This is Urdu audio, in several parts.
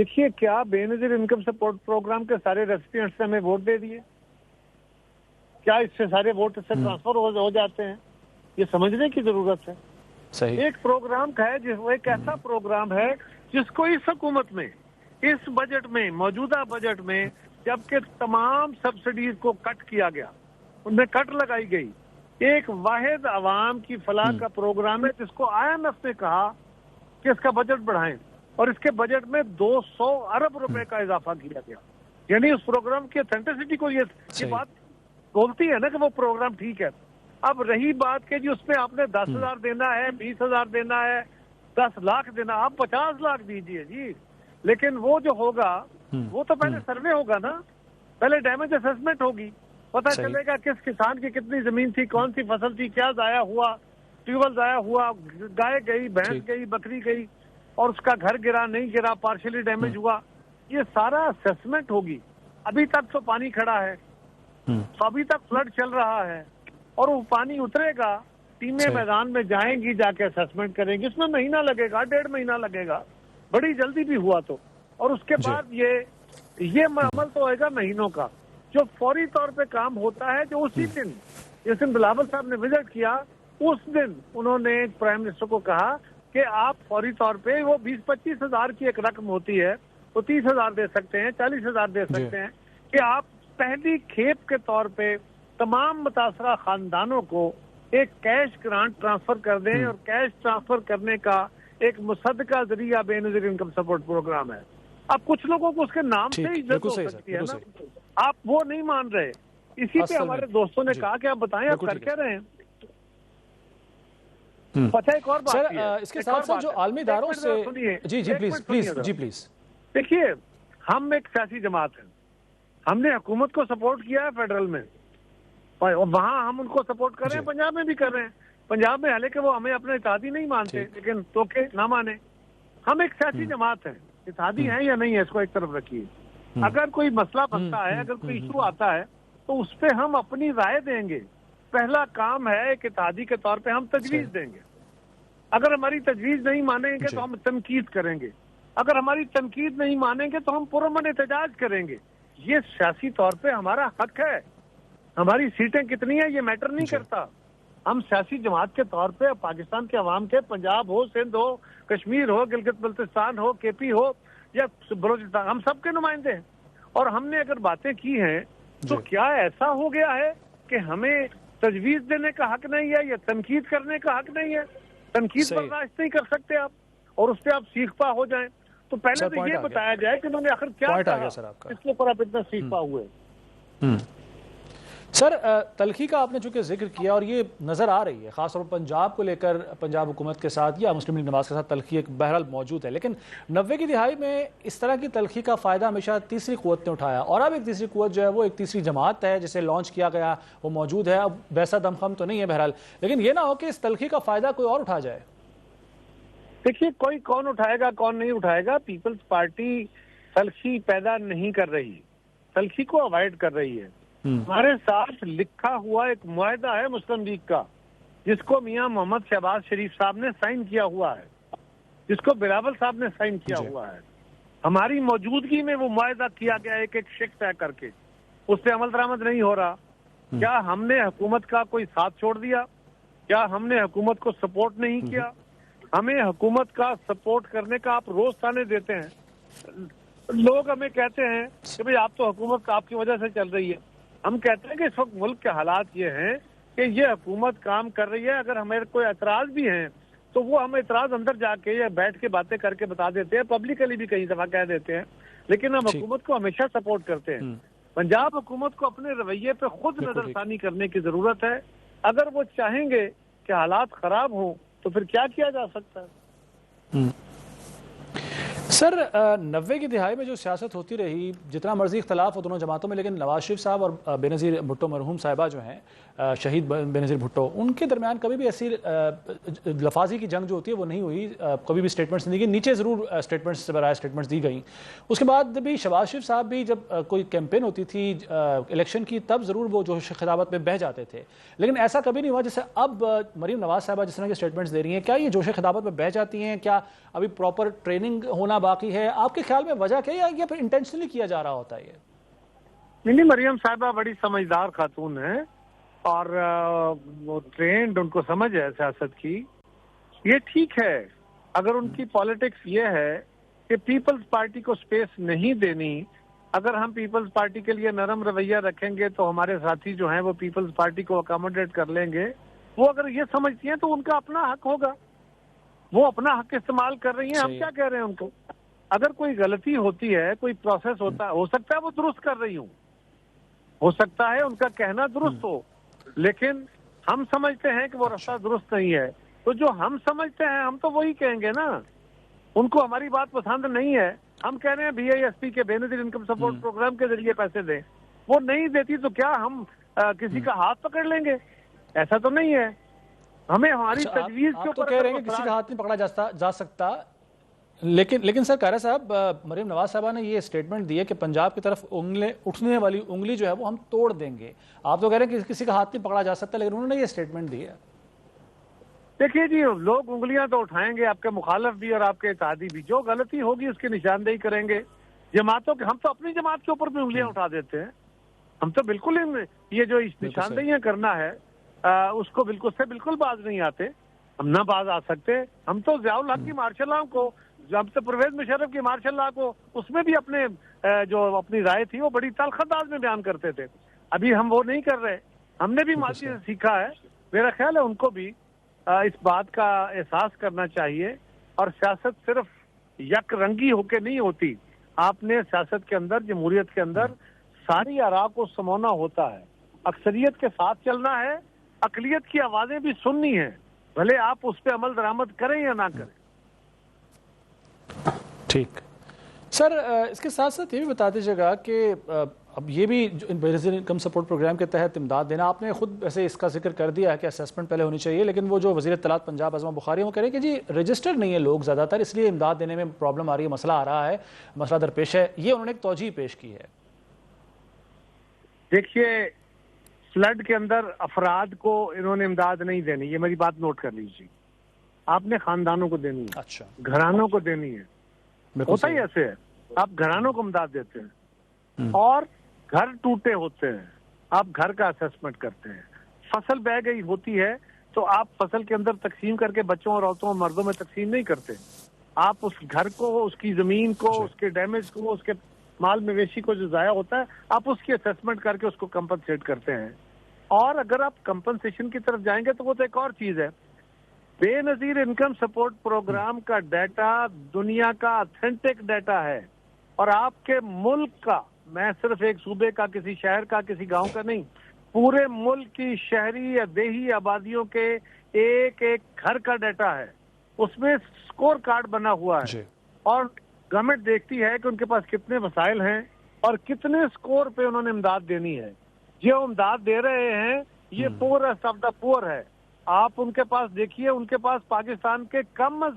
دیکھیے کیا بے نظیر انکم سپورٹ پروگرام کے سارے ریسیپینٹس نے ہمیں ووٹ دے دیے؟ کیا اس سے سارے ووٹ سے ٹرانسفر ہو جاتے ہیں؟ یہ سمجھنے کی ضرورت ہے. صحیح. ایک پروگرام کا ہے وہ ایک ایسا پروگرام ہے جس کو اس حکومت میں اس بجٹ میں موجودہ بجٹ میں جبکہ تمام سبسڈیز کو کٹ کیا گیا، ان میں کٹ لگائی گئی، ایک واحد عوام کی فلاح کا پروگرام ہے جس کو IMF نے کہا کہ اس کا بجٹ بڑھائیں اور اس کے بجٹ میں 200 ارب روپے کا اضافہ کیا گیا. یعنی اس پروگرام کی اتھینٹسٹی کو یہ بات بولتی ہے نا کہ وہ پروگرام ٹھیک ہے. اب رہی بات کہ جی اس میں آپ نے 10,000 دینا ہے، 20,000 دینا ہے، 10 لاکھ دینا، آپ 50 لاکھ دیجئے جی، لیکن وہ جو ہوگا وہ تو پہلے سروے ہوگا نا، پہلے ڈیمیج اسسمنٹ ہوگی، پتہ چلے گا کس کسان کی کتنی زمین تھی، کون سی فصل تھی، کیا ضائع ہوا، ٹیوب ویل ضائع ہوا، گائے گئی، بھینس گئی، بکری گئی، اور اس کا گھر گرا نہیں گرا، پارشلی ڈیمیج ہوا، یہ سارا اسسمنٹ ہوگی. ابھی تک تو پانی کھڑا ہے، تو ابھی تک فلڈ چل رہا ہے، اور وہ پانی اترے گا، ٹیمیں میدان میں جائیں گی، جا کے اسسمنٹ کریں گی. اس میں مہینہ لگے گا، 1.5 مہینہ لگے گا، بڑی جلدی بھی ہوا تو. اور اس کے بعد یہ عمل تو ہوئے گا مہینوں کا. جو فوری طور پہ کام ہوتا ہے، جو اسی دن جس دن بلاول صاحب نے وزٹ کیا، اس دن انہوں نے پرائم منسٹر کو کہا کہ آپ فوری طور پہ وہ 20-25 ہزار کی ایک رقم ہوتی ہے، وہ 30,000 دے سکتے ہیں، 40,000 دے سکتے ہیں، کہ آپ پہلی کھیپ کے طور پہ تمام متاثرہ خاندانوں کو ایک کیش گرانٹ ٹرانسفر کر دیں. اور کیش ٹرانسفر کرنے کا ایک مصدقہ ذریعہ بے نظیر انکم سپورٹ پروگرام ہے. اب کچھ لوگوں کو اس کے نام سے ہی عزت ہو سکتی ہے نا، آپ وہ نہیں مان رہے. اسی پہ ہمارے دوستوں نے کہا کہ آپ بتائیں آپ کر کیا رہے ہیں. پتہ ایک اور بات ہے، اس کے ساتھ ساتھ جو عالمی اداروں سے جی پلیز دیکھیے، ہم ایک سیاسی جماعت ہیں، ہم نے حکومت کو سپورٹ کیا ہے فیڈرل میں، وہاں ہم ان کو سپورٹ کر رہے ہیں، پنجاب میں بھی کر رہے ہیں. پنجاب میں حالانکہ وہ ہمیں اپنے اتحادی نہیں مانتے، لیکن تو کہ نہ مانے، ہم ایک سیاسی جماعت ہیں. اتحادی ہیں یا نہیں ہے اس کو ایک طرف رکھیے. اگر کوئی مسئلہ بنتا ہے، اگر کوئی ایشو آتا ہے تو اس پہ ہم اپنی رائے دیں گے. پہلا کام ہے ایک اتحادی کے طور پہ ہم تجویز دیں گے. اگر ہماری تجویز نہیں مانیں گے تو ہم تنقید کریں گے. اگر ہماری تنقید نہیں مانیں گے تو ہم پرامن احتجاج کریں گے. یہ سیاسی طور پہ ہمارا حق ہے. ہماری سیٹیں کتنی ہیں یہ میٹر نہیں کرتا. ہم سیاسی جماعت کے طور پہ پاکستان کے عوام کے، پنجاب ہو، سندھ ہو، کشمیر ہو، گلگت بلتستان ہو، KP ہو یا بلوچستان، ہم سب کے نمائندے ہیں. اور ہم نے اگر باتیں کی ہیں تو کیا ایسا ہو گیا ہے کہ ہمیں تجویز دینے کا حق نہیں ہے یا تنقید کرنے کا حق نہیں ہے؟ تنقید برداشت نہیں کر سکتے آپ، اور اس پہ آپ سیکھ پا ہو جائیں. تو پہلے تو یہ بتایا جائے کہ انہوں نے آخر کیا کہا، اس کے اوپر آپ اتنا سیکھ پا ہوئے. سر، تلخی کا آپ نے چونکہ ذکر کیا اور یہ نظر آ رہی ہے خاص طور پر پنجاب کو لے کر، پنجاب حکومت کے ساتھ یا مسلم لیگ نواز کے ساتھ تلخی ایک بہرحال موجود ہے، لیکن 90 کی دہائی میں اس طرح کی تلخی کا فائدہ ہمیشہ تیسری قوت نے اٹھایا، اور اب ایک تیسری قوت جو ہے وہ ایک تیسری جماعت ہے جسے لانچ کیا گیا، وہ موجود ہے. اب ویسا دم خم تو نہیں ہے بہرحال، لیکن یہ نہ ہو کہ اس تلخی کا فائدہ کوئی اور اٹھا جائے. دیکھیے، کوئی کون اٹھائے گا کون نہیں اٹھائے گا. پیپلز پارٹی تلخی پیدا نہیں کر رہی، تلخی کو اوائڈ کر رہی ہے. ہمارے ساتھ لکھا ہوا ایک معاہدہ ہے مسلم لیگ کا، جس کو میاں محمد شہباز شریف صاحب نے سائن کیا ہوا ہے، جس کو بلاول صاحب نے سائن کیا ہوا ہے. ہماری موجودگی میں وہ معاہدہ کیا گیا ایک ایک شک طے کر کے، اس پہ عمل درآمد نہیں ہو رہا. کیا ہم نے حکومت کا کوئی ساتھ چھوڑ دیا؟ کیا ہم نے حکومت کو سپورٹ نہیں کیا؟ ہمیں حکومت کا سپورٹ کرنے کا آپ روز تانے دیتے ہیں. لوگ ہمیں کہتے ہیں کہ بھئی آپ تو حکومت آپ کی وجہ سے چل رہی ہے. ہم کہتے ہیں کہ اس وقت ملک کے حالات یہ ہیں کہ یہ حکومت کام کر رہی ہے. اگر ہمیں کوئی اعتراض بھی ہیں تو وہ ہم اعتراض اندر جا کے یا بیٹھ کے باتیں کر کے بتا دیتے ہیں، پبلکلی بھی کئی دفعہ کہہ دیتے ہیں، لیکن ہم حکومت کو ہمیشہ سپورٹ کرتے ہیں. پنجاب حکومت کو اپنے رویے پہ خود نظر ثانی کرنے کی ضرورت ہے. اگر وہ چاہیں گے کہ حالات خراب ہوں تو پھر کیا کیا جا سکتا ہے؟ سر، 90 کی دہائی میں جو سیاست ہوتی رہی، جتنا مرضی اختلاف ہو دونوں جماعتوں میں، لیکن نواز شریف صاحب اور بے نظیر بھٹو مرحوم صاحبہ جو ہیں، شہید بے نظیر بھٹو، ان کے درمیان کبھی بھی ایسی لفاظی کی جنگ جو ہوتی ہے وہ نہیں ہوئی. کبھی بھی سٹیٹمنٹس نہیں دی گئی، نیچے ضرور سٹیٹمنٹس سے برائے سٹیٹمنٹس دی گئیں. اس کے بعد بھی شہباز شریف صاحب بھی جب کوئی کیمپین ہوتی تھی الیکشن کی، تب ضرور وہ جوش خطابت میں بہہ جاتے تھے، لیکن ایسا کبھی نہیں ہوا جیسے اب مریم نواز صاحبہ جس طرح کے سٹیٹمنٹس دے رہی ہیں. کیا یہ جوش خطابت میں بہہ جاتی ہیں؟ کیا ابھی پراپر ٹریننگ ہونا باقی ہے؟ آپ کے خیال میں وجہ کیا ہے یا پھر انٹینشنلی کیا جا رہا ہوتا ہے یہ؟ نہیں، مریم صاحبہ بڑی سمجھدار خاتون ہے اور وہ ٹرینڈ، ان کو سمجھ ہے سیاست کی. یہ ٹھیک ہے اگر ان کی پالیٹکس یہ ہے کہ پیپلز پارٹی کو سپیس نہیں دینی. اگر ہم پیپلز پارٹی کے لیے نرم رویہ رکھیں گے تو ہمارے ساتھی جو ہیں وہ پیپلز پارٹی کو اکاموڈیٹ کر لیں گے. وہ اگر یہ سمجھتی ہیں تو ان کا اپنا حق ہوگا، وہ اپنا حق استعمال کر رہی ہیں. ہم کیا کہہ رہے ہیں ان کو؟ اگر کوئی غلطی ہوتی ہے، کوئی پروسیس ہوتا ہے، ہو سکتا ہے وہ درست کر رہی ہوں، ہو سکتا ہے ان کا کہنا درست ہو، لیکن ہم سمجھتے ہیں کہ وہ راستہ درست نہیں ہے. تو جو ہم سمجھتے ہیں ہم تو وہی کہیں گے نا. ان کو ہماری بات پسند نہیں ہے، ہم کہہ رہے ہیں BISP کے بے نظیر انکم سپورٹ پروگرام کے ذریعے پیسے دیں. وہ نہیں دیتی تو کیا ہم کسی کا ہاتھ پکڑ لیں گے؟ ایسا تو نہیں ہے. ہمیں ہماری تجویز کے اوپر کہہ رہے ہیں کہ کسی کا ہاتھ نہیں پکڑا جا سکتا. لیکن سر قاہرہ صاحب، مریم نواز صاحبہ نے یہ سٹیٹمنٹ دی ہے کہ پنجاب کی طرف اٹھنے والی انگلی جو ہے وہ ہم توڑ دیں گے. آپ تو کہہ رہے ہیں کہ کسی کا ہاتھ نہیں پکڑا جا سکتا، لیکن انہوں نے یہ سٹیٹمنٹ دی ہے. دیکھیے جی، لوگ انگلیاں تو اٹھائیں گے، آپ کے مخالف بھی اور آپ کے اتحادی بھی. جو غلطی ہوگی اس کی نشاندہی کریں گے. جماعتوں کے، ہم تو اپنی جماعت کے اوپر بھی انگلیاں اٹھا دیتے ہیں. ہم تو بالکل یہ جو نشاندہیاں کرنا ہے اس کو بالکل باز نہیں آتے. ہم نہ باز آ سکتے. ہم تو ضیاء الحق کی مارشل لا کو، جب سے پرویز مشرف کی مارشل لا کو، اس میں بھی اپنی رائے تھی وہ بڑی تلخ انداز میں بیان کرتے تھے. ابھی ہم وہ نہیں کر رہے. ہم نے بھی ماضی سے سیکھا ہے. میرا خیال ہے ان کو بھی اس بات کا احساس کرنا چاہیے. اور سیاست صرف یک رنگی ہو کے نہیں ہوتی. آپ نے سیاست کے اندر، جمہوریت کے اندر ساری آراء کو سمونا ہوتا ہے، اکثریت کے ساتھ چلنا ہے، اقلیت کی آوازیں بھی سننی ہیں، بھلے آپ اس پہ عمل درآمد کریں یا نہ کریں. ٹھیک سر، اس کے ساتھ ساتھ یہ بھی بتا دیجیے گا کہ اب یہ بھی بے نظیر انکم سپورٹ پروگرام کے تحت امداد دینا، آپ نے خود ویسے اس کا ذکر کر دیا ہے کہ اسیسمنٹ پہلے ہونی چاہیے، لیکن وہ جو وزیر اطلاعات پنجاب ازما بخاری وہ کہہ رہے ہیں کہ جی رجسٹر نہیں ہے لوگ زیادہ تر، اس لیے امداد دینے میں پرابلم آ رہی ہے، مسئلہ آ رہا ہے، مسئلہ درپیش ہے. یہ انہوں نے ایک توجیہ پیش کی ہے. دیکھیے، فلڈ کے اندر افراد کو انہوں نے امداد نہیں دینی، یہ میری بات نوٹ کر لیجیے. آپ نے خاندانوں کو دینی ہے، اچھا، گھرانوں کو دینی ہے. ہوتا ہی ایسے ہے، آپ گھرانوں کو امداد دیتے ہیں اور گھر ٹوٹے ہوتے ہیں، آپ گھر کا اسیسمنٹ کرتے ہیں. فصل بہ گئی ہوتی ہے تو آپ فصل کے اندر تقسیم کر کے بچوں اور عورتوں اور مردوں میں تقسیم نہیں کرتے. آپ اس گھر کو، اس کی زمین کو، اس کے ڈیمیج کو، اس کے مال مویشی کو جو ضائع ہوتا ہے، آپ اس کی اسیسمنٹ کر کے اس کو کمپنسیٹ کرتے ہیں. اور اگر آپ کمپنسیشن کی طرف جائیں گے تو وہ تو ایک اور چیز ہے. بے نظیر انکم سپورٹ پروگرام کا ڈیٹا دنیا کا اتھینٹک ڈیٹا ہے، اور آپ کے ملک کا، میں صرف ایک صوبے کا، کسی شہر کا، کسی گاؤں کا نہیں، پورے ملک کی شہری یا دیہی آبادیوں کے ایک ایک گھر کا ڈیٹا ہے. اس میں سکور کارڈ بنا ہوا ہے اور گورنمنٹ دیکھتی ہے کہ ان کے پاس کتنے وسائل ہیں اور کتنے سکور پہ انہوں نے امداد دینی ہے. جو امداد دے رہے ہیں یہ پورسٹ آف دا پور ہے. آپ ان کے پاس دیکھیے، ان کے پاس پاکستان کے کم از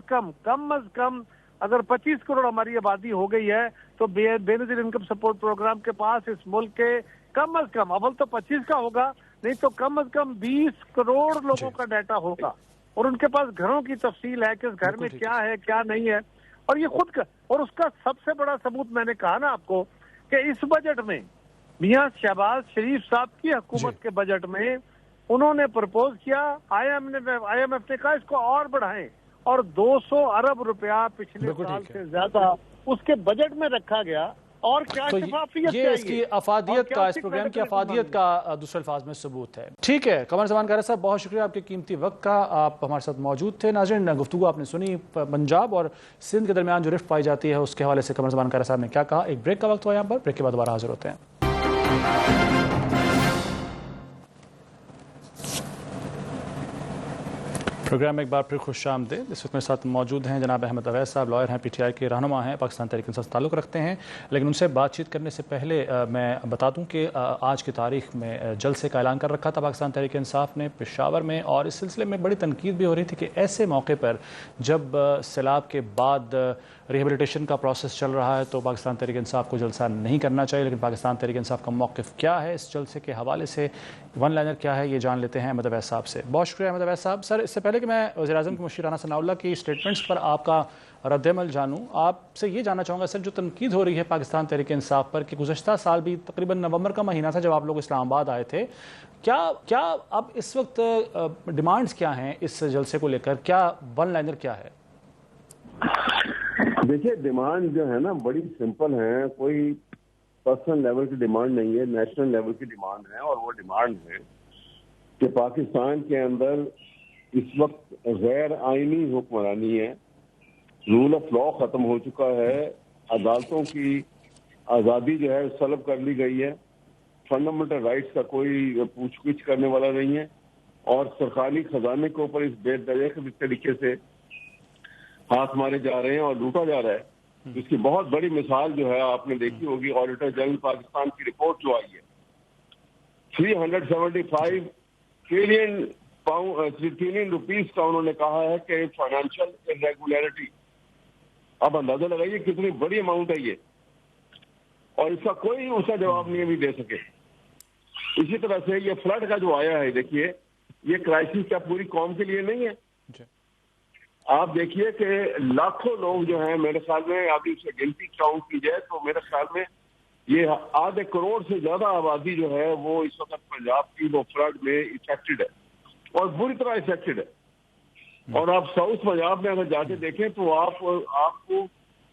کم اگر 25 کروڑ ہماری آبادی ہو گئی ہے تو بے نظیر انکم سپورٹ پروگرام کے پاس اس ملک کے کم از کم، اول تو 25 کا ہوگا، نہیں تو کم از کم 20 کروڑ لوگوں کا ڈیٹا ہوگا. اور ان کے پاس گھروں کی تفصیل ہے کہ اس گھر میں کیا ہے کیا نہیں ہے. اور یہ خود کا، اور اس کا سب سے بڑا ثبوت میں نے کہا نا آپ کو کہ اس بجٹ میں میاں شہباز شریف صاحب کی حکومت کے بجٹ میں انہوں نے پرپوز کیا، آئی ایم ایف نے کہا اس کو اور بڑھائیں، اور 200 ارب روپیہ پچھلے سال سے زیادہ اس کے بجٹ میں رکھا گیا. اور کیا شفافیت یہ اس کی افادیت کا، اس پروگرام کی افادیت کا دوسرے الفاظ میں ثبوت ہے. ٹھیک ہے قمر زمان قاہرہ صاحب، بہت شکریہ آپ کے قیمتی وقت کا، آپ ہمارے ساتھ موجود تھے. ناظرین، گفتگو آپ نے سنی پنجاب اور سندھ کے درمیان جو رفت پائی جاتی ہے اس کے حوالے سے قمر زمان قاہرہ صاحب نے کیا کہا. ایک بریک کا وقت ہوا یہاں پر، بریک کے بعد دوبارہ حاضر ہوتے ہیں. پروگرام میں ایک بار پھر خوش آمدید. اس وقت میرے ساتھ موجود ہیں جناب احمد اویس صاحب، لائر ہیں، PTI کے رہنما ہیں، پاکستان تحریک انصاف سے تعلق رکھتے ہیں. لیکن ان سے بات چیت کرنے سے پہلے میں بتا دوں کہ آج کی تاریخ میں جلسے کا اعلان کر رکھا تھا پاکستان تحریک انصاف نے پشاور میں، اور اس سلسلے میں بڑی تنقید بھی ہو رہی تھی کہ ایسے موقع پر جب سیلاب کے بعد ریہیبلیٹیشن کا پروسیس چل رہا ہے تو پاکستان تحریک انصاف کو جلسہ نہیں کرنا چاہیے، لیکن پاکستان تحریک انصاف کا موقف کیا ہے اس جلسے کے حوالے سے، ون لائنر کیا ہے، یہ جان لیتے ہیں احمد اویس صاحب سے۔ بہت شکریہ احمد اویس صاحب۔ سر، اس سے پہلے کہ میں وزیر اعظم کے مشیر رانا ثناء اللہ کی اسٹیٹمنٹس پر آپ کا رد عمل جانوں، آپ سے یہ جاننا چاہوں گا سر، جو تنقید ہو رہی ہے پاکستان تحریک انصاف پر کہ گزشتہ سال بھی تقریباً نومبر کا مہینہ تھا جب آپ لوگ اسلام آباد آئے تھے، کیا اب اس وقت ڈیمانڈز کیا ہیں اس جلسے کو لے کر، کیا ون لائنر کیا ہے؟ دیکھیے، ڈیمانڈ جو ہے نا بڑی سمپل ہے، کوئی پرسنل لیول کی ڈیمانڈ نہیں ہے، نیشنل لیول کی ڈیمانڈ ہے، اور وہ ڈیمانڈ ہے کہ پاکستان کے اندر اس وقت غیر آئینی حکمرانی ہے، رول آف لا ختم ہو چکا ہے، عدالتوں کی آزادی جو ہے سلب کر لی گئی ہے، فنڈامنٹل رائٹس کا کوئی پوچھ گچھ کرنے والا نہیں ہے، اور سرکاری خزانے کے اوپر اس بے دریغ طریقے سے ہاتھ مارے جا رہے ہیں اور لوٹا جا رہا ہے۔ اس کی بہت بڑی مثال جو ہے آپ نے دیکھی ہوگی، آڈیٹر جنرل پاکستان کی رپورٹ جو آئی ہے، 375 ٹریلین روپیز کا انہوں نے کہا ہے کہ فائنینشیل ارریگولیرٹی۔ اب اندازہ لگائیے کتنی بڑی اماؤنٹ ہے یہ، اور اس کا کوئی اس کا جواب نہیں ابھی دے سکے۔ اسی طرح سے یہ فلڈ کا جو آیا ہے، دیکھیے یہ کرائسس کیا پوری قوم کے لیے نہیں ہے؟ آپ دیکھیے کہ لاکھوں لوگ جو ہیں، میرے خیال میں ابھی اسے گنتی کاؤنٹ کی جائے تو میرے خیال میں یہ 1.5 کروڑ سے زیادہ آبادی جو ہے وہ اس وقت پنجاب کی وہ فلڈ میں افیکٹڈ ہے، اور بری طرح افیکٹڈ ہے۔ اور آپ ساؤتھ پنجاب میں اگر جا کے دیکھیں تو آپ کو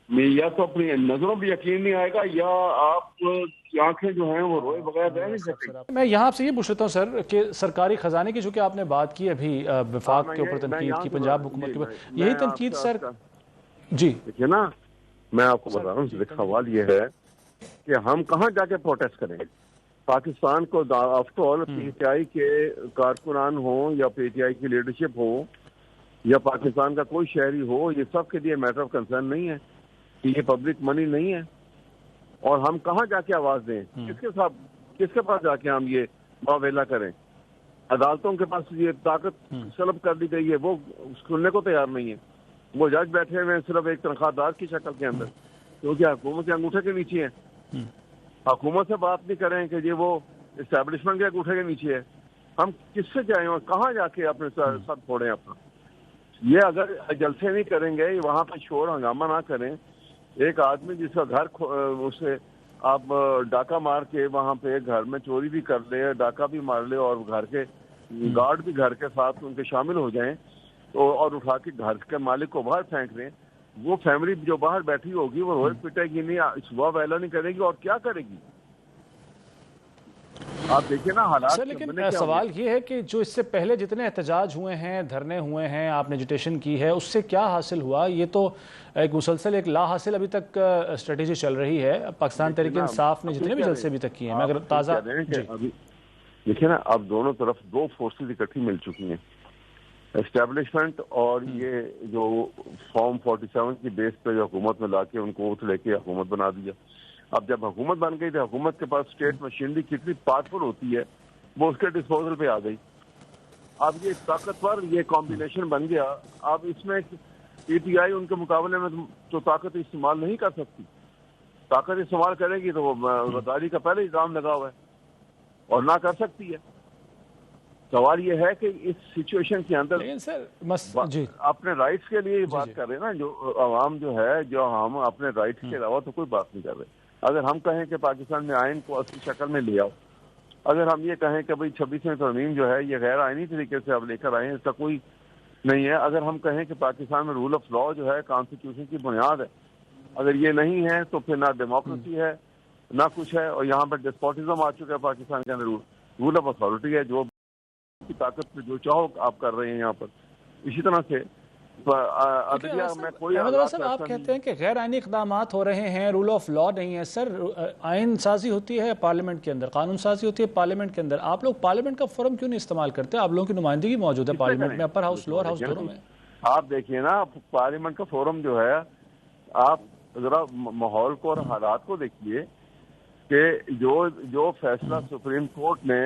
یا تو اپنی نظروں بھی یقین نہیں آئے گا، یا آپ کی آنکھیں جو ہیں وہ روئے بغیر رہ نہیں سکتے۔ میں یہاں آپ سے یہ پوچھ لیتا ہوں سر کہ سرکاری خزانے کی جو کہ آپ نے بات کی ابھی وفاق کے اوپر تنقید کی، پنجاب حکومت کے اوپر، یہی تنقید سر جی دیکھیے نا، میں آپ کو بتا رہا ہوں، سوال یہ ہے کہ ہم کہاں جا کے پروٹیسٹ کریں؟ پاکستان کو after all P T I کے کارکنان ہوں یا پی ٹی آئی کی لیڈرشپ ہو یا پاکستان کا کوئی شہری ہو، یہ سب کے لیے میٹر آف کنسرن نہیں ہے کہ یہ پبلک منی نہیں ہے، اور ہم کہاں جا کے آواز دیں؟ کس کے پاس جا کے ہم یہ واویلا کریں؟ عدالتوں کے پاس یہ طاقت سلب کر دی گئی ہے، وہ سننے کو تیار نہیں ہے۔ وہ جج بیٹھے ہوئے ہیں صرف ایک تنخواہ دار کی شکل کے اندر، کیونکہ حکومت کے انگوٹھے کے نیچے ہیں۔ حکومت سے بات نہیں کریں کہ یہ وہ اسٹیبلشمنٹ کے انگوٹھے کے نیچے ہے۔ ہم کس سے جائیں اور کہاں جا کے اپنے سر پھوڑیں اپنا؟ یہ اگر جلسے نہیں کریں گے، وہاں پہ شور ہنگامہ نہ کریں، ایک آدمی جس کا گھر اسے آپ ڈاکہ مار کے وہاں پہ گھر میں چوری بھی کر لے، ڈاکہ بھی مار لے، اور گھر کے گارڈ بھی گھر کے ساتھ ان کے شامل ہو جائیں اور اٹھا کے گھر کے مالک کو باہر پھینک دیں، وہ فیملی جو باہر بیٹھی ہوگی وہ روئے پٹے گی نہیں، صبح ویلا نہیں کرے گی، اور کیا کرے گی؟ آپ دیکھیں نا حالات۔ سر لیکن سوال یہ ہے کہ جو اس سے پہلے جتنے احتجاج ہوئے ہیں، دھرنے ہوئے ہیں، آپ نے ایجیٹیشن کی ہے، اس سے کیا حاصل ہوا؟ یہ تو ایک مسلسل ایک لا حاصل ابھی تک اسٹریٹجی چل رہی ہے۔ پاکستان تحریک انصاف نے جتنے بھی جلسے ابھی تک کیے ہیں، مگر تازہ دیکھیں نا، اب دونوں طرف دو فورسز اکٹھی مل چکی ہیں، اسٹیبلشمنٹ اور یہ جو فارم 47 کی بیس پہ جو حکومت میں لا کے ان کو اوتھ لے کے حکومت بنا دیا۔ اب جب حکومت بن گئی تو حکومت کے پاس اسٹیٹ مشینری کتنی پاورفل ہوتی ہے، وہ اس کے ڈسپوزل پہ آ گئی۔ اب یہ طاقتور یہ کمبینیشن بن گیا، اب اس میں پی ٹی آئی ان کے مقابلے میں تو طاقت استعمال نہیں کر سکتی۔ طاقت استعمال کرے گی تو وہ غداری کا پہلے الزام لگا ہوا ہے، اور نہ کر سکتی ہے۔ سوال یہ ہے کہ اس سچویشن کے اندر اپنے رائٹس کے لیے بات کر رہے ہیں نا، جو عوام جو ہے، جو ہم اپنے رائٹس کے علاوہ تو کوئی بات نہیں کر رہے۔ اگر ہم کہیں کہ پاکستان میں آئین کو اصلی شکل میں لے آؤ، اگر ہم یہ کہیں کہ بھئی 26ویں ترمیم جو ہے یہ غیر آئینی طریقے سے اب لے کر آئے ہیں، اس کا کوئی نہیں ہے، اگر ہم کہیں کہ پاکستان میں رول آف لا جو ہے کانسٹیٹیوشن کی بنیاد ہے، اگر یہ نہیں ہے تو پھر نہ ڈیموکریسی ہے نہ کچھ ہے، اور یہاں پر ڈسپوٹزم آ چکا ہے پاکستان کے اندر، رول آف اتھارٹی ہے، جو کی طاقت پہ جو چاہو آپ کر رہے ہیں یہاں پر۔ اسی طرح سے صاحب آپ کہتے ہیں کہ غیر آئینی اقدامات ہو رہے ہیں، رول آف لا نہیں ہے۔ سر، آئین سازی ہوتی ہے پارلیمنٹ کے اندر، قانون سازی ہوتی ہے پارلیمنٹ کے اندر، آپ لوگ پارلیمنٹ کا فورم کیوں نہیں استعمال کرتے؟ آپ لوگوں کی نمائندگی موجود ہے پارلیمنٹ میں، اپر ہاؤس لوور ہاؤس دونوں میں۔ آپ دیکھیے نا، پارلیمنٹ کا فورم جو ہے، آپ ذرا ماحول کو اور حالات کو دیکھیے کہ جو فیصلہ سپریم کورٹ نے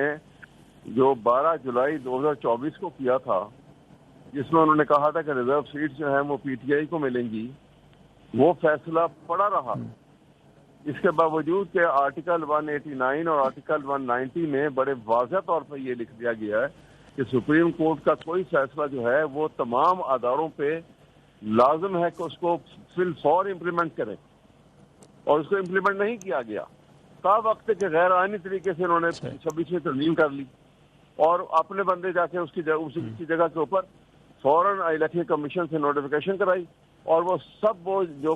جو 12 جولائی 2024 کو کیا تھا، جس میں انہوں نے کہا تھا کہ ریزرو سیٹس جو ہیں وہ پی ٹی آئی کو ملیں گی، وہ فیصلہ پڑا رہا، اس کے باوجود کہ آرٹیکل 189 اور آرٹیکل 190 میں بڑے واضح طور پر یہ لکھ دیا گیا ہے کہ سپریم کورٹ کا کوئی فیصلہ جو ہے وہ تمام اداروں پہ لازم ہے کہ اس کو فی الفور امپلیمنٹ کریں، اور اس کو امپلیمنٹ نہیں کیا گیا۔ تا وقت کہ غیر آئینی طریقے سے انہوں نے 26 ترمیم کر لی اور اپنے بندے جا کے اس کی جگہ کے اوپر فوراً الیکشن کمیشن سے نوٹیفیکیشن کرائی، اور وہ سب وہ جو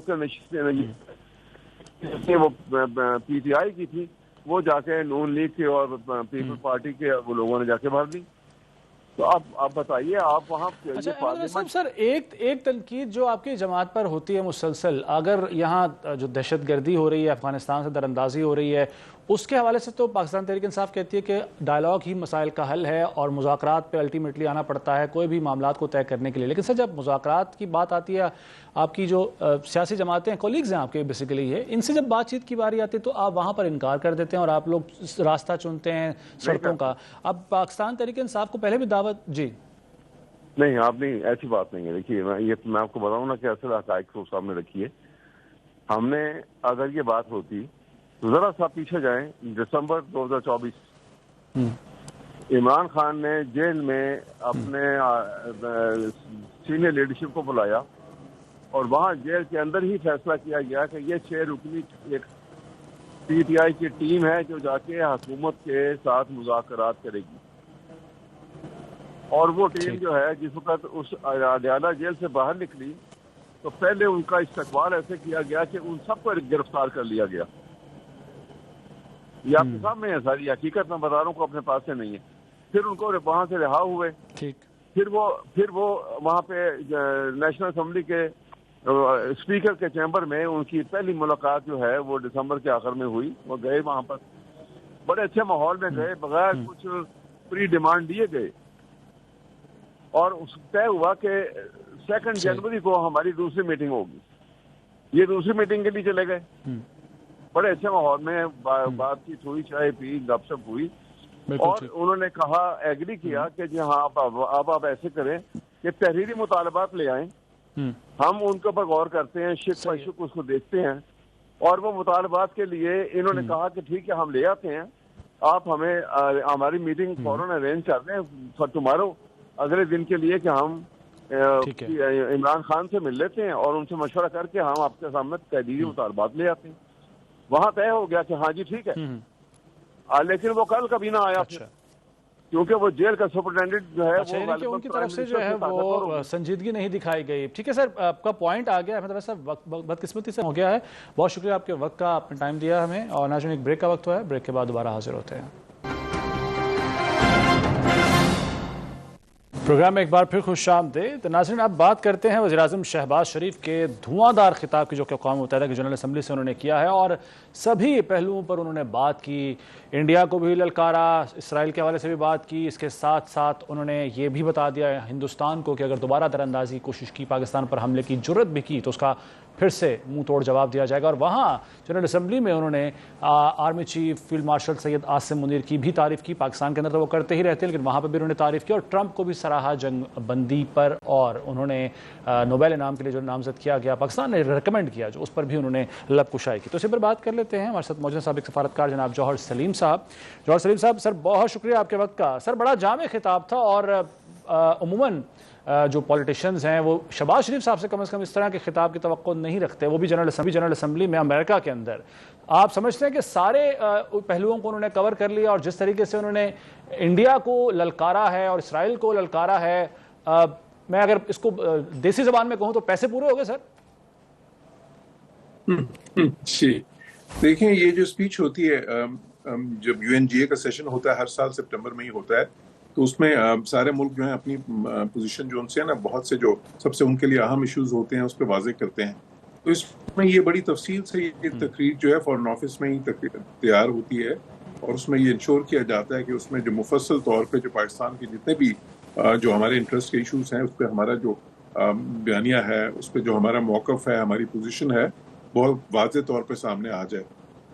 کہ وہ پی ٹی آئی کی تھی وہ جا کے نون لیگ کے اور پیپل پارٹی کے وہ لوگوں نے جا کے بھر دی۔ تو اب بتائیے آپ وہاں سر ایک تنقید جو آپ کی جماعت پر ہوتی ہے مسلسل، اگر یہاں جو دہشت گردی ہو رہی ہے، افغانستان سے دراندازی ہو رہی ہے، اس کے حوالے سے تو پاکستان تحریک انصاف کہتی ہے کہ ڈائلاگ ہی مسائل کا حل ہے اور مذاکرات پہ الٹیمیٹلی آنا پڑتا ہے کوئی بھی معاملات کو طے کرنے کے لیے۔ لیکن سر جب مذاکرات کی بات آتی ہے، آپ کی جو سیاسی جماعتیں کولیگز ہیں آپ کے بیسیکلی ہے، ان سے جب بات چیت کی باری آتی ہے تو آپ وہاں پر انکار کر دیتے ہیں اور آپ لوگ راستہ چنتے ہیں سڑکوں کا۔ اب پاکستان تحریک انصاف کو پہلے بھی دعوت جی نہیں، آپ نہیں، ایسی بات نہیں ہے۔ دیکھیے میں آپ کو بتاؤں نا کہ اصل حقائق کو سامنے رکھیے۔ ہم نے اگر یہ بات ہوتی تو ذرا سا پیچھے جائیں، دسمبر 2024 عمران خان نے جیل میں اپنے سینئر لیڈرشپ کو بلایا اور وہاں جیل کے اندر ہی فیصلہ کیا گیا کہ یہ 6 رکنی ایک پی ٹی آئی کی ٹیم ہے جو جا کے حکومت کے ساتھ مذاکرات کرے گی، اور وہ ٹیم جو ہے جس وقت اس اڈیالہ جیل سے باہر نکلی تو پہلے ان کا استقبال ایسے کیا گیا کہ ان سب کو گرفتار کر لیا گیا۔ یہ آپ کے سامنے ہے ساری حقیقت، میں بتا رہا ہوں کو اپنے پاس سے نہیں ہے۔ پھر ان کو وہاں سے رہا ہوئے، پھر وہ وہاں پہ نیشنل اسمبلی کے اسپیکر کے چیمبر میں ان کی پہلی ملاقات جو ہے وہ دسمبر کے آخر میں ہوئی۔ وہ گئے وہاں پر بڑے اچھے ماحول میں گئے، بغیر کچھ پری ڈیمانڈ دیے گئے، اور طے ہوا کہ 2 جنوری کو ہماری دوسری میٹنگ ہوگی۔ یہ دوسری میٹنگ کے لیے چلے گئے، بڑے اچھے ماحول میں بات چیت ہوئی، چائے پی، گپ شپ ہوئی، اور انہوں نے کہا، ایگری کیا کہ جی ہاں آپ ایسے کریں کہ تحریری مطالبات لے آئیں، ہم ان کے اوپر غور کرتے ہیں، شک بائی شک اس کو دیکھتے ہیں، اور وہ مطالبات کے لیے انہوں نے کہا کہ ٹھیک ہے ہم لے آتے ہیں، آپ ہمیں ہماری میٹنگ فوراً ارینج کر دیں فار ٹمارو، اگلے دن کے لیے کہ ہم عمران خان سے مل لیتے ہیں اور ان سے مشورہ کر کے ہم آپ کے سامنے تحریری مطالبات لے آتے ہیں۔ وہاں طے ہو گیا کہ ہاں جی ٹھیک ہے، لیکن وہ کل کبھی نہ آیا کیونکہ وہ جیل کا سپرنٹینڈنٹ جو ہے وہ ان کی طرف سے جو ہے وہ سنجیدگی نہیں دکھائی گئی۔ ٹھیک ہے سر، آپ کا پوائنٹ آ گیا، احمد صاحب وقت بدقسمتی سے ہو گیا ہے، بہت شکریہ آپ کے وقت کا، آپ نے ٹائم دیا ہمیں، اور ناظرین ایک بریک کا وقت ہوا ہے، بریک کے بعد دوبارہ حاضر ہوتے ہیں۔ پروگرام میں ایک بار پھر خوش آمدید۔ ناظرین اب بات کرتے ہیں وزیراعظم شہباز شریف کے دھواں دار خطاب کی جو کہ اقوام متحدہ کی جنرل اسمبلی سے انہوں نے کیا ہے، اور سبھی پہلوؤں پر انہوں نے بات کی، انڈیا کو بھی للکارا، اسرائیل کے حوالے سے بھی بات کی، اس کے ساتھ ساتھ انہوں نے یہ بھی بتا دیا ہندوستان کو کہ اگر دوبارہ دراندازی کی کوشش کی، پاکستان پر حملے کی جرت بھی کی تو اس کا پھر سے منہ توڑ جواب دیا جائے گا۔ اور وہاں جنرل اسمبلی میں انہوں نے army chief field marshal Syed Asim Munir کی بھی تعریف کی، پاکستان کے اندر تو وہ کرتے ہی رہتے ہیں لیکن وہاں پہ بھی انہوں نے تعریف کی، اور ٹرمپ کو بھی سراہا جنگ بندی پر، اور انہوں نے نوبیل انعام کے لیے جو نامزد کیا گیا پاکستان نے ریکمینڈ کیا جو اس پر بھی انہوں نے لب کشائی کی۔ تو اسی پر بات کر لیتے ہیں، ہمارے ساتھ موجود سابق سفارتکار جناب جوہر سلیم صاحب۔ سر بہت شکریہ آپ کے وقت کا۔ سر بڑا جامع خطاب تھا، اور عموماً جو پولیٹیشنز ہیں وہ شہباز شریف صاحب سے کم از کم اس طرح کے خطاب کی توقع نہیں رکھتے، وہ بھی جنرل اسمبلی میں امریکہ کے اندر۔ آپ سمجھتے ہیں کہ سارے پہلوؤں کو انہوں نے کور کر لیا، اور جس طریقے سے انہوں نے انڈیا کو للکارا ہے اور اسرائیل کو للکارا ہے، میں اگر اس کو دیسی زبان میں کہوں تو پیسے پورے ہو گئے سر؟ جی دیکھیں، یہ جو اسپیچ ہوتی ہے جب یو این جی اے کا سیشن ہوتا ہے ہر سال سپٹمبر میں ہی ہوتا ہے، تو اس میں سارے ملک جو ہیں اپنی پوزیشن جو ان سے ہے نا، بہت سے جو سب سے ان کے لیے اہم ایشوز ہوتے ہیں اس پہ واضح کرتے ہیں۔ تو اس میں یہ بڑی تفصیل سے یہ تقریر جو ہے فارن آفس میں ہی تیار ہوتی ہے، اور اس میں یہ انشور کیا جاتا ہے کہ اس میں جو مفصل طور پہ جو پاکستان کے جتنے بھی جو ہمارے انٹرسٹ کے ایشوز ہیں اس پہ ہمارا جو بیانیہ ہے، اس پہ جو ہمارا موقف ہے، ہماری پوزیشن ہے، بہت واضح طور پہ سامنے آ جائے۔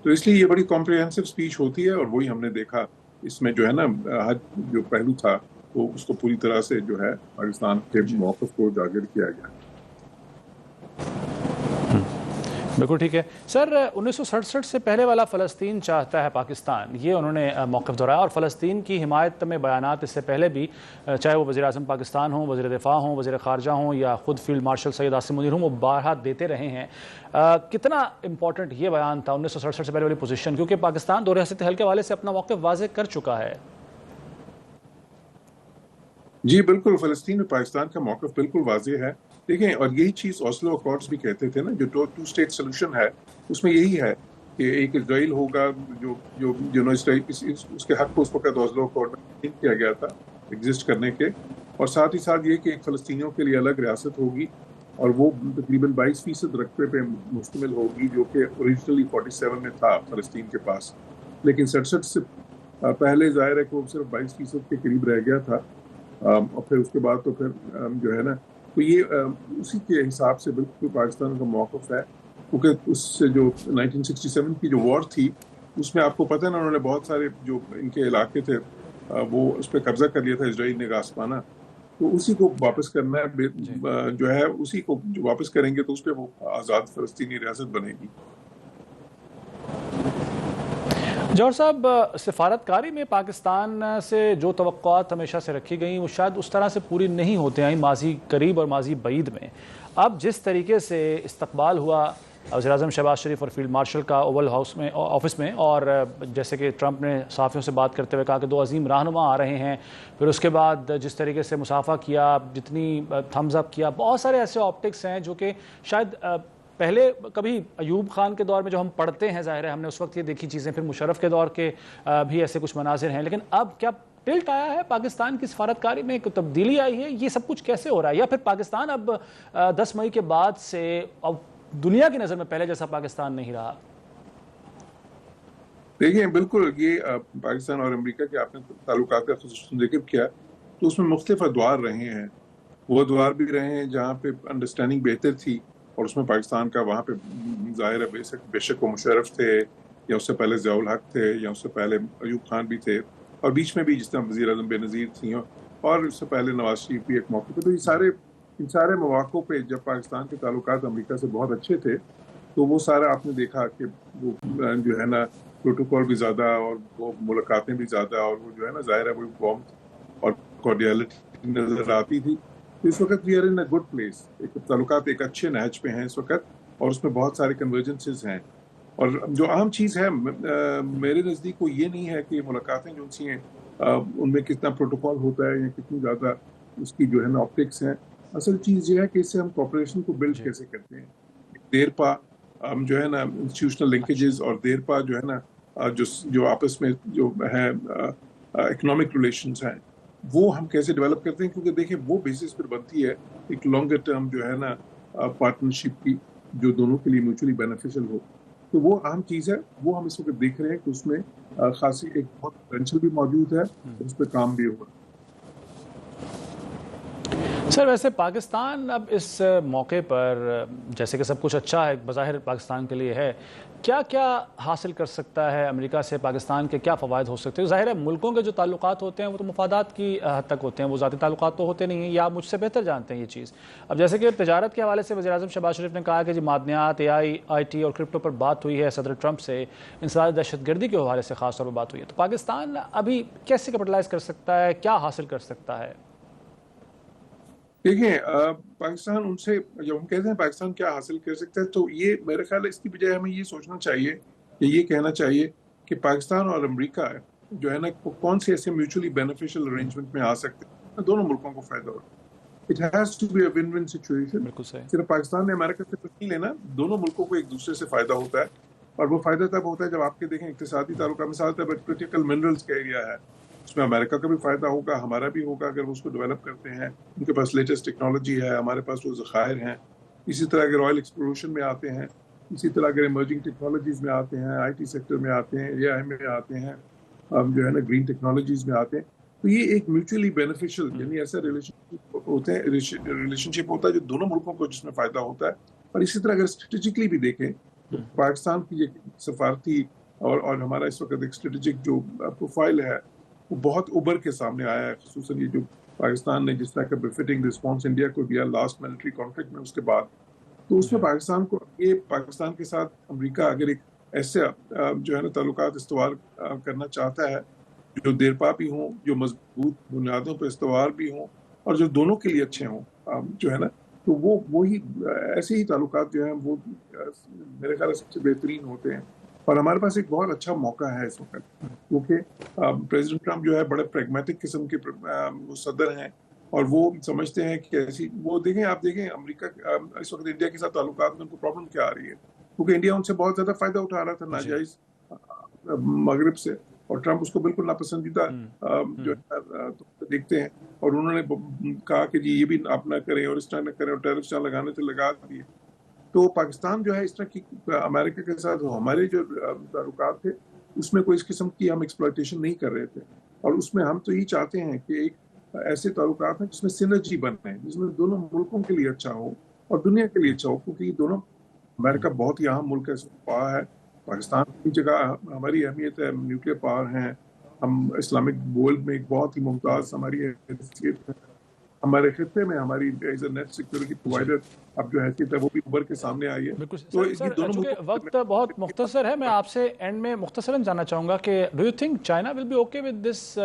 تو اس لیے یہ بڑی کمپریہنسو اسپیچ ہوتی ہے، اور وہی ہم نے دیکھا اس میں جو ہے نا ہر جو پہلو تھا وہ اس کو پوری طرح سے جو ہے پاکستان کے موقف کو اجاگر کیا گیا۔ بالکل ٹھیک ہے سر. 1967 سے پہلے والا فلسطین چاہتا ہے پاکستان، یہ انہوں نے موقف دہرایا، اور فلسطین کی حمایت میں بیانات اس سے پہلے بھی، چاہے وہ وزیر اعظم پاکستان ہوں، وزیر دفاع ہوں، وزیر خارجہ ہوں، یا خود فیلڈ مارشل سید عاصم منیر ہوں، وہ بارہا دیتے رہے ہیں. کتنا امپورٹنٹ یہ بیان تھا 1967 سے پہلے والی پوزیشن، کیونکہ پاکستان دو ریاستی حل کے حوالے سے اپنا موقف واضح کر چکا ہے. جی بالکل، فلسطین اور پاکستان کا موقف بالکل واضح ہے. دیکھیں، اور یہی چیز اوسلو اکارڈز بھی کہتے تھے نا، جو ٹو اسٹیٹ سولوشن ہے اس میں یہی ہے کہ ایک اسرائیل ہوگا جو اس کے حق کو اس وقت اوسلو اکارڈ میں کیا گیا تھا ایگزسٹ کرنے کے، اور ساتھ ہی ساتھ یہ کہ ایک فلسطینیوں کے لیے الگ ریاست ہوگی، اور وہ تقریباً 22% رقبے پہ مشتمل ہوگی، جو کہ اوریجنلی 47 میں تھا فلسطین کے پاس، لیکن 67 سے پہلے ظاہر ہے کہ وہ صرف 22% کے قریب رہ گیا تھا. اور پھر اس کے بعد تو پھر جو ہے نا، تو یہ اسی کے حساب سے بالکل پاکستان کا موقف ہے، کیونکہ اس سے جو 1967 کی جو وار تھی اس میں آپ کو پتہ ہے نا، انہوں نے بہت سارے جو ان کے علاقے تھے وہ اس پہ قبضہ کر لیا تھا اسرائیل نے غاصبانہ، تو اسی کو واپس کرنا ہے جو ہے، اسی کو جو واپس کریں گے تو اس پہ وہ آزاد فلسطینی ریاست بنے گی. جوہر صاحب، سفارتکاری میں پاکستان سے جو توقعات ہمیشہ سے رکھی گئیں وہ شاید اس طرح سے پوری نہیں ہوتے ہیں ماضی قریب اور ماضی بعید میں. اب جس طریقے سے استقبال ہوا وزیر اعظم شہباز شریف اور فیلڈ مارشل کا اوول ہاؤس میں آفس میں، اور جیسے کہ ٹرمپ نے صحافیوں سے بات کرتے ہوئے کہا کہ دو عظیم رہنما آ رہے ہیں، پھر اس کے بعد جس طریقے سے مصافحہ کیا، جتنی تھمز اپ کیا، بہت سارے ایسے آپٹکس ہیں جو کہ شاید پہلے کبھی ایوب خان کے دور میں جو ہم پڑھتے ہیں، ظاہر ہے ہم نے اس وقت یہ دیکھی چیزیں، پھر مشرف کے دور کے بھی ایسے کچھ مناظر ہیں، لیکن اب کیا ٹلٹ آیا ہے پاکستان کی سفارتکاری میں، ایک تبدیلی آئی ہے؟ یہ سب کچھ کیسے ہو رہا ہے؟ یا پھر پاکستان اب 10 مئی کے بعد سے اب دنیا کی نظر میں پہلے جیسا پاکستان نہیں رہا؟ دیکھیں، بالکل یہ پاکستان اور امریکہ کے آپ نے تعلقات کا خصوصاً ذکر کیا، تو اس میں مختلف ادوار رہے ہیں. وہ ادوار بھی رہے ہیں جہاں پہ انڈرسٹینڈنگ بہتر تھی، اور اس میں پاکستان کا وہاں پہ ظاہر ہے بے شک وہ مشرف تھے، یا اس سے پہلے ضیاء الحق تھے، یا اس سے پہلے ایوب خان بھی تھے، اور بیچ میں بھی جس طرح وزیر اعظم بے نظیر تھیں، اور اس سے پہلے نواز شریف بھی ایک موقع پہ. تو ان سارے مواقع پہ جب پاکستان کے تعلقات امریکہ سے بہت اچھے تھے، تو وہ سارا آپ نے دیکھا کہ وہ جو ہے نا پروٹوکول بھی زیادہ، اور وہ ملاقاتیں بھی زیادہ، اور وہ جو ہے نا ظاہر ہے وہ وارمتھ اور کارڈیالٹی نظر آتی تھی. اس وقت we are in a good place, تعلقات ایک اچھے نہج پہ ہیں اس وقت، اور اس میں بہت سارے کنورجنسز ہیں. اور جو اہم چیز ہے میرے نزدیک وہ یہ نہیں ہے کہ ملاقاتیں جو سی ہیں ان میں کتنا پروٹوکول ہوتا ہے یا کتنی زیادہ اس کی جو ہے نا آپٹکس ہیں. اصل چیز یہ ہے کہ اس سے ہم کوپریشن کو بلڈ کیسے کرتے ہیں. دیر پا جو ہے نا انسٹیٹیوشنل لنکیجز، اور دیر پا جو ہے نا جو آپس میں جو ہے اکنامک ریلیشنز ہیں، وہ ہم کیسے ڈیولپ کرتے ہیں، کیونکہ دیکھیں وہ بیسس پر بنتی ہے ایک لانگر ٹرم جو ہے نا پارٹنرشپ کی، جو دونوں کے لیے میوچولی بینیفیشل ہو. تو وہ اہم چیز ہے، وہ ہم اس وقت دیکھ رہے ہیں کہ اس میں خاصی ایک بہت پوٹینشیل بھی موجود ہے، اس پہ کام بھی ہوا. سر ویسے پاکستان اب اس موقع پر جیسے کہ سب کچھ اچھا ہے بظاہر پاکستان کے لیے ہے، کیا کیا حاصل کر سکتا ہے امریکہ سے؟ پاکستان کے کیا فوائد ہو سکتے ہیں؟ ظاہر ہے ملکوں کے جو تعلقات ہوتے ہیں وہ تو مفادات کی حد تک ہوتے ہیں، وہ ذاتی تعلقات تو ہوتے نہیں ہیں، یا مجھ سے بہتر جانتے ہیں یہ چیز. اب جیسے کہ تجارت کے حوالے سے وزیر اعظم شہباز شریف نے کہا کہ معدنیات، آئی ٹی اور کرپٹو پر بات ہوئی ہے، صدر ٹرمپ سے انسداد دہشت گردی کے حوالے سے خاص طور پر بات ہوئی ہے. تو پاکستان ابھی کیسے کیپٹلائز کر سکتا ہے، کیا حاصل کر سکتا ہے؟ دیکھیں، پاکستان ان سے جب ہم کہتے ہیں پاکستان کیا حاصل کر سکتا ہے، تو یہ میرے خیال ہے اس کی بجائے ہمیں یہ سوچنا چاہیے کہ یہ کہنا چاہیے کہ پاکستان اور امریکہ جو ہے نا کون سے ایسے میوچولی بینیفیشل ارینجمنٹ میں آ سکتے ہیں دونوں ملکوں کو فائدہ ہو. It has to be a win win situation. صرف پاکستان نے امریکہ سے کچھ نہیں لینا، دونوں ملکوں کو ایک دوسرے سے فائدہ ہوتا ہے، اور وہ فائدہ تب ہوتا ہے جب آپ کے دیکھیں اقتصادی تعلقات. مثال طور پر کرٹیکل منرلز کا ایریا ہے، اس میں امریکہ کا بھی فائدہ ہوگا، ہمارا بھی ہوگا اگر وہ اس کو ڈیولپ کرتے ہیں. ان کے پاس لیٹسٹ ٹیکنالوجی ہے، ہمارے پاس وہ ذخائر ہیں. اسی طرح اگر آئل ایکسپلوریشن میں آتے ہیں، اسی طرح اگر ایمرجنگ ٹیکنالوجیز میں آتے ہیں، آئی ٹی سیکٹر میں آتے ہیں، اے آئی میں آتے ہیں، جو ہے نا گرین ٹیکنالوجیز میں آتے ہیں، تو یہ ایک میوچولی بینیفیشل یعنی ایسا ریلیشن شپ ہوتا ہے جو دونوں ملکوں کو جس میں فائدہ ہوتا ہے. اور اسی طرح اگر اسٹریٹجکلی بھی دیکھیں تو پاکستان کی یہ سفارتی اور ہمارا اس وقت ایک اسٹریٹجک جو پروفائل ہے وہ بہت ابھر کے سامنے آیا ہے. خصوصاً یہ جو پاکستان نے جس طرح کا بفٹنگ رسپانس انڈیا کو دیا لاسٹ ملٹری کانفلکٹ میں، اس کے بعد تو اس میں پاکستان کو یہ پاکستان کے ساتھ امریکہ اگر ایک ایسے جو ہے نا تعلقات استوار کرنا چاہتا ہے جو دیرپا بھی ہوں, جو مضبوط بنیادوں پہ استوار بھی ہوں اور جو دونوں کے لیے اچھے ہوں, جو ہے نا, تو وہی ایسے ہی تعلقات جو ہیں وہ میرے خیال سب سے بہترین ہوتے ہیں. اور ہمارے پاس ایک بہت اچھا موقع ہے اس وقت, کیونکہ پریزیڈنٹ ٹرمپ جو ہے بڑے پریگمیٹک قسم کے صدر ہیں اور وہ سمجھتے ہیں کہ ایسی وہ دیکھیں, آپ دیکھیں امریکہ اس وقت انڈیا کے ساتھ تعلقات میں ان کو پرابلم کیا آ رہی ہے, کیونکہ انڈیا ان سے بہت زیادہ فائدہ اٹھا رہا تھا ناجائز مغرب سے, اور ٹرمپ اس کو بالکل ناپسندیدہ جو دیکھتے ہیں, اور انہوں نے کہا کہ جی یہ بھی آپ نہ کریں اور اس طرح نہ کریں اور ٹیرف لگانے سے لگا دیے. تو پاکستان جو ہے اس طرح کی امریکہ کے ساتھ ہمارے جو تعلقات تھے اس میں کوئی اس قسم کی ہم ایکسپلائٹیشن نہیں کر رہے تھے, اور اس میں ہم تو یہ چاہتے ہیں کہ ایک ایسے تعلقات ہیں جس میں سینرجی بنے, جس میں دونوں ملکوں کے لیے اچھا ہو اور دنیا کے لیے اچھا ہو, کیونکہ یہ دونوں امریکہ بہت ہی اہم ملک ہے, پاکستان کی جگہ ہماری اہمیت ہے, نیوکلیر پاور ہیں, ہم اسلامک ورلڈ میں ایک بہت ہی ممتاز ہماری حیثیت ہے, ہمارے خطے میں ہماری as a net security provider اب جو حیثیت ہے وہ بھی ابھر کے سامنے آئی ہے. تو چونکہ وقت بہت مختصر ہے, میں آپ سے اینڈ میں مختصراً جاننا چاہوں گا کہ do you think China will be okay with this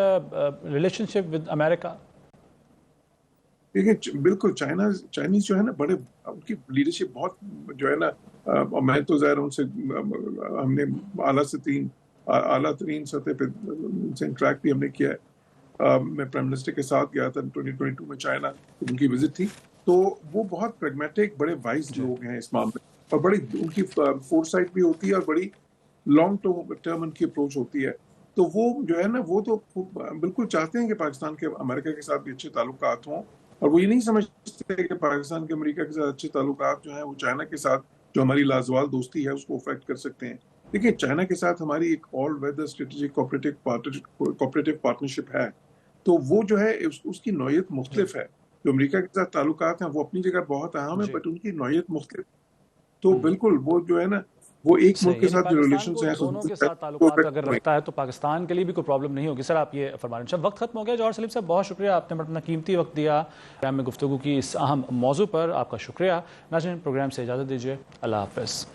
relationship with America? دیکھیں بالکل چائنیز جو ہے نا بڑے ان کی لیڈرشپ بہت جو ہے نا, میں تو ظاہر ان سے ہم نے اعلیٰ ترین سطح پہ ان سے انٹریکٹ بھی ہم نے کیا ہے. میں پرائم منسٹر کے ساتھ گیا تھا 2022 میں چائنا, ان کی وزٹ تھی, تو وہ بہت پریگمیٹک بڑے وائز لوگ ہیں اس معاملے, اور بڑی ان کی فور سائٹ بھی ہوتی ہے اور بڑی لانگ ٹرم ان کی اپروچ ہوتی ہے. تو وہ جو ہے نا وہ تو بالکل چاہتے ہیں کہ پاکستان کے امریکہ کے ساتھ بھی اچھے تعلقات ہوں, اور وہ یہ نہیں سمجھتے کہ پاکستان کے امریکہ کے ساتھ اچھے تعلقات جو ہیں وہ چائنا کے ساتھ جو ہماری لازوال دوستی ہے اس کو افیکٹ کر سکتے ہیں. دیکھیے چائنا کے ساتھ ہماری ایک آل ویدر اسٹریٹجک کوآپریٹو پارٹنرشپ ہے, تو وہ جو ہے اس کی نوعیت مختلف ہے. جو امریکہ کے ساتھ تعلقات ہیں وہ اپنی جگہ بہت اہم ہے, بٹ ان کی نوعیت مختلف. تو بالکل وہ جو ہے نا وہ ایک ملک کے ساتھ جو ریلیشنز ہیں دونوں کے ساتھ تعلقات اگر رکھتا ہے تو پاکستان کے لیے بھی کوئی پرابلم نہیں ہوگی. سر آپ یہ فرما رہے ہیں. وقت ختم ہو گیا. جوہر سلیم صاحب بہت شکریہ, آپ نے اپنا قیمتی وقت دیا پروگرام میں گفتگو کی اس اہم موضوع پر, آپ کا شکریہ. ناظرین پروگرام سے اجازت دیجیے, اللہ حافظ.